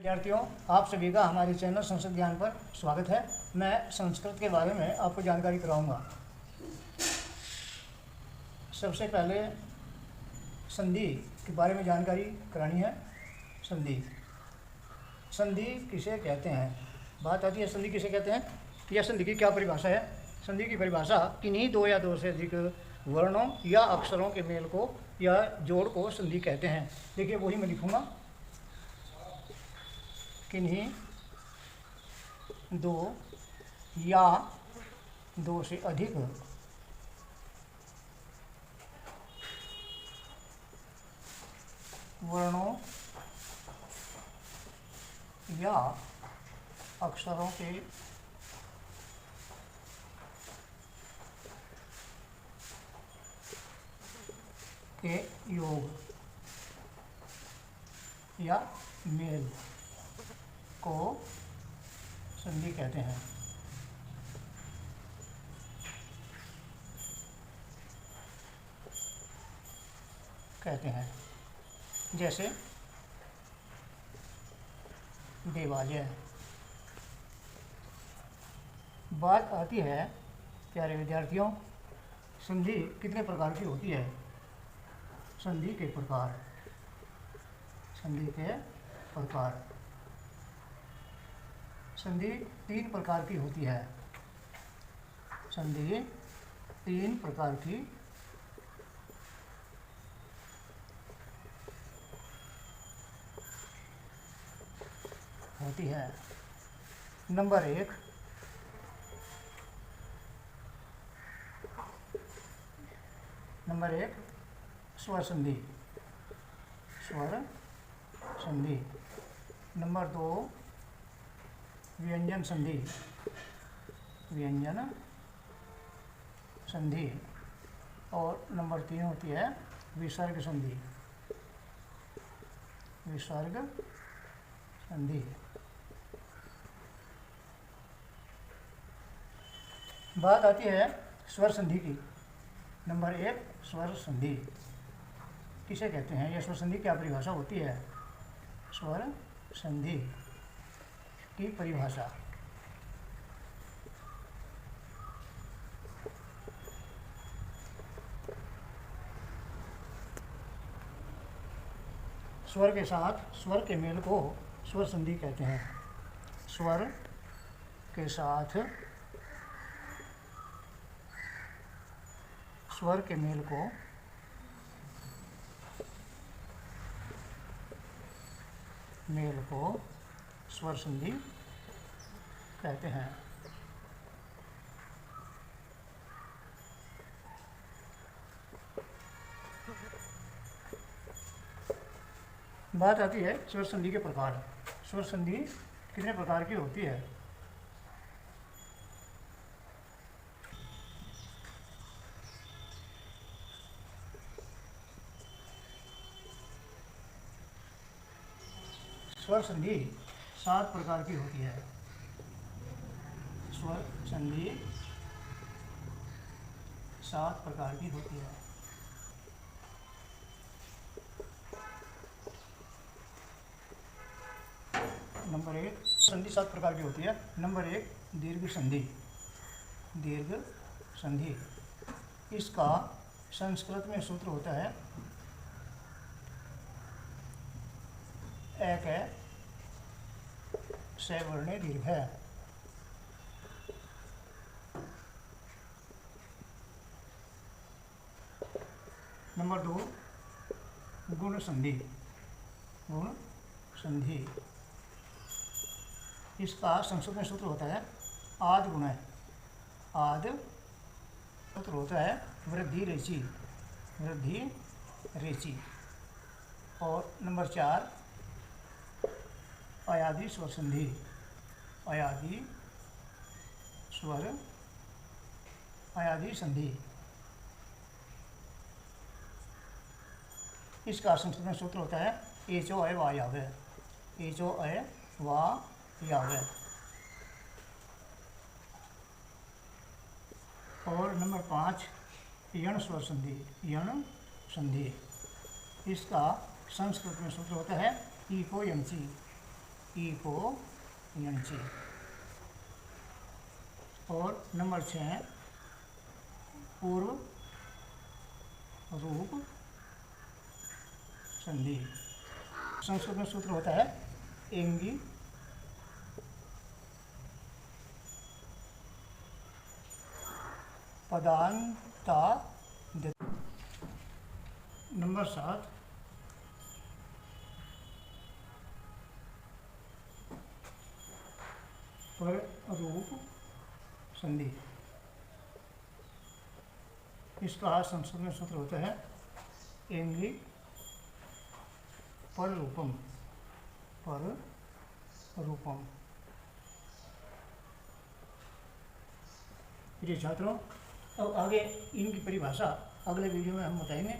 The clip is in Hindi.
विद्यार्थियों, आप सभी का हमारे चैनल संस्कृत ज्ञान पर स्वागत है। मैं संस्कृत के बारे में आपको जानकारी कराऊंगा। सबसे पहले संधि के बारे में जानकारी करानी है। संधि संधि किसे कहते हैं? बात आती है संधि किसे कहते हैं या संधि की क्या परिभाषा है। संधि की परिभाषा किन्हीं दो या दो से अधिक वर्णों या अक्षरों के मेल को या जोड़ को संधि कहते हैं। देखिए वही मैं लिखूँगा, किन्हीं दो या दो से अधिक वर्णों या अक्षरों के योग या मेल को संधि कहते हैं। जैसे देवालय। बात आती है प्यारे विद्यार्थियों, संधि कितने प्रकार की होती है। संधि के प्रकार संधि तीन प्रकार की होती है। संधि तीन प्रकार की होती है। नंबर एक, स्वर संधि। नंबर दो, व्यंजन संधि। और नंबर तीन होती है विसर्ग संधि। बात आती है स्वर संधि की। नंबर एक, स्वर संधि किसे कहते हैं या स्वर संधि क्या परिभाषा होती है। स्वर संधि की परिभाषा, स्वर के साथ स्वर के मेल को स्वर संधि कहते हैं। स्वर के साथ स्वर के मेल को स्वर संधि कहते हैं। बात आती है स्वर संधि के प्रकार। स्वर संधि कितने प्रकार की होती है। स्वर संधि 7 प्रकार की होती है। स्वर संधि 7 प्रकार की होती है। नंबर एक, संधि 7 प्रकार की होती है। नंबर एक, दीर्घ संधि। इसका संस्कृत में सूत्र होता है एक है सवर्णे दीर्घ है। नंबर दो, गुण संधि। इसका संस्कृत में सूत्र होता है आद गुण है। सूत्र होता है वृद्धि रेचि। और नंबर चार, अयादि स्वर संधि। अयादि संधि। इसका संस्कृत में सूत्र होता है एचो अय वायावे। और नंबर 5, यण स्वर संधि। इसका संस्कृत में सूत्र होता है ईको यंची। ईपो यंची। और नंबर 6 पूर्व रूप संधि। संस्कृत में सूत्र होता है एंगी पदांता। नंबर 7 पर रूप संधि। इसका संस्कृत में सूत्र होता है एंगी पर रूपम। पर रूपम। प्रिय छात्रों, अब आगे इनकी परिभाषा अगले वीडियो में हम बताएंगे।